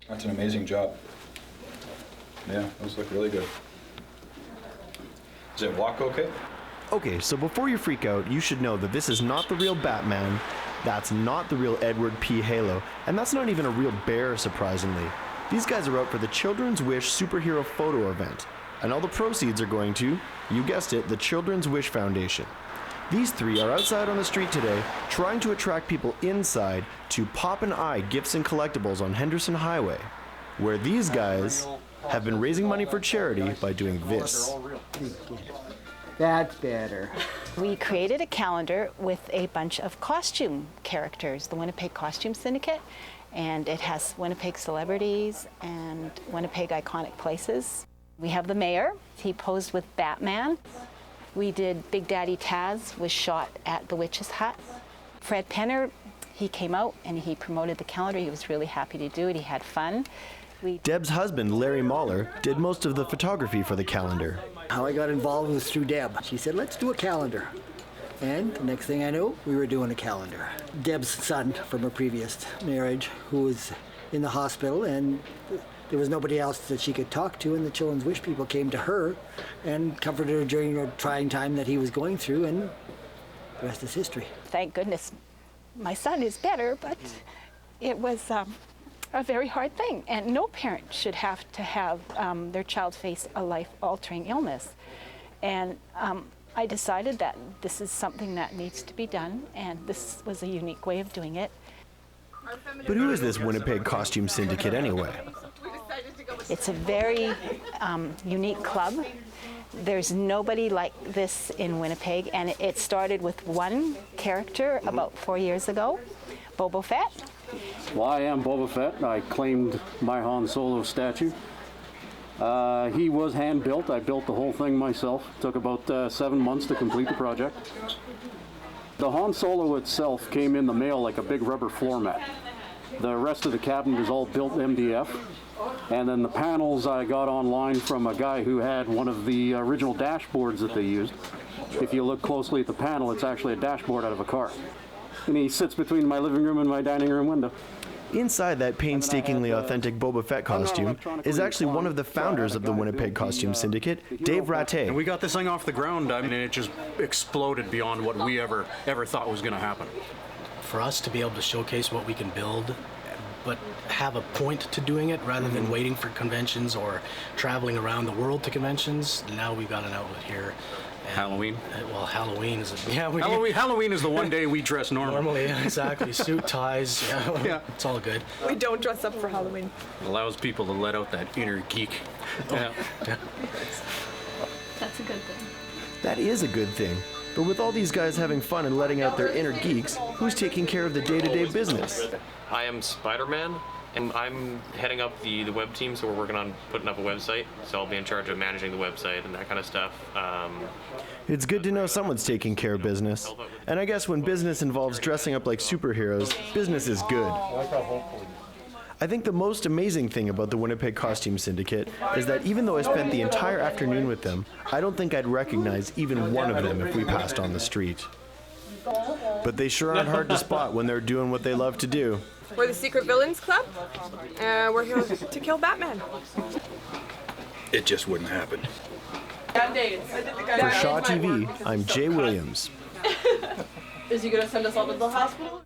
That's an amazing job. Yeah, those look really good. Does it walk okay? Okay, so before you freak out, you should know that this is not the real Batman, that's not the real Edward P. Halo, and that's not even a real bear, surprisingly. These guys are out for the Children's Wish superhero photo event, and all the proceeds are going to, you guessed it, the Children's Wish Foundation. These three are outside on the street today, trying to attract people inside to Pop and I Gifts and Collectibles on Henderson Highway, where these guys have been raising money for charity by doing this. That's better. We created a calendar with a bunch of costume characters, the Winnipeg Costume Syndicate, and it has Winnipeg celebrities and Winnipeg iconic places. We have the mayor, he posed with Batman. We did Big Daddy Taz was shot at the Witch's Hut. Fred Penner, he came out and he promoted the calendar. He was really happy to do it, he had fun. Deb's husband, Larry Mahler, did most of the photography for the calendar. How I got involved was through Deb. She said, let's do a calendar. And the next thing I knew, we were doing a calendar. Deb's son from a previous marriage who was in the hospital, and there was nobody else that she could talk to, and the Children's Wish people came to her and comforted her during a trying time that he was going through, and the rest is history. Thank goodness my son is better, but it was a very hard thing, and no parent should have to have their child face a life-altering illness. And I decided that this is something that needs to be done, and this was a unique way of doing it. But who is this Winnipeg Costume Syndicate anyway? It's a very unique club. There's nobody like this in Winnipeg, and it started with one character about 4 years ago, Boba Fett. Well, I am Boba Fett. I claimed my Han Solo statue. He was hand-built. I built the whole thing myself. Took about 7 months to complete the project. The Han Solo itself came in the mail like a big rubber floor mat. The rest of the cabinet is all built MDF. And then the panels I got online from a guy who had one of the original dashboards that they used. If you look closely at the panel, it's actually a dashboard out of a car. And he sits between my living room and my dining room window. Inside that painstakingly authentic Boba Fett costume is actually one of the founders of the Winnipeg Costume Syndicate, Dave Rattay. And we got this thing off the ground, I mean, it just exploded beyond what we ever thought was going to happen. For us to be able to showcase what we can build, but have a point to doing it rather than waiting for conventions or traveling around the world to conventions, now we've got an outlet here. Halloween? Well, Halloween is Halloween is the one day we dress normally, yeah, exactly. Suit, ties, yeah, it's all good. We don't dress up for Halloween. It allows people to let out that inner geek. Yeah. That's a good thing. That is a good thing. But with all these guys having fun and letting out their inner geeks, who's taking care of the day-to-day business? I am Spider-Man, and I'm heading up the web team, so we're working on putting up a website. So I'll be in charge of managing the website and that kind of stuff. It's good to know someone's taking care of business. And I guess when business involves dressing up like superheroes, business is good. I think the most amazing thing about the Winnipeg Costume Syndicate is that even though I spent the entire afternoon with them, I don't think I'd recognize even one of them if we passed on the street. But they sure aren't hard to spot when they're doing what they love to do. We're the Secret Villains Club. We're here to kill Batman. It just wouldn't happen. For Shaw TV, I'm J.Williams. Is he going to send us all to the hospital?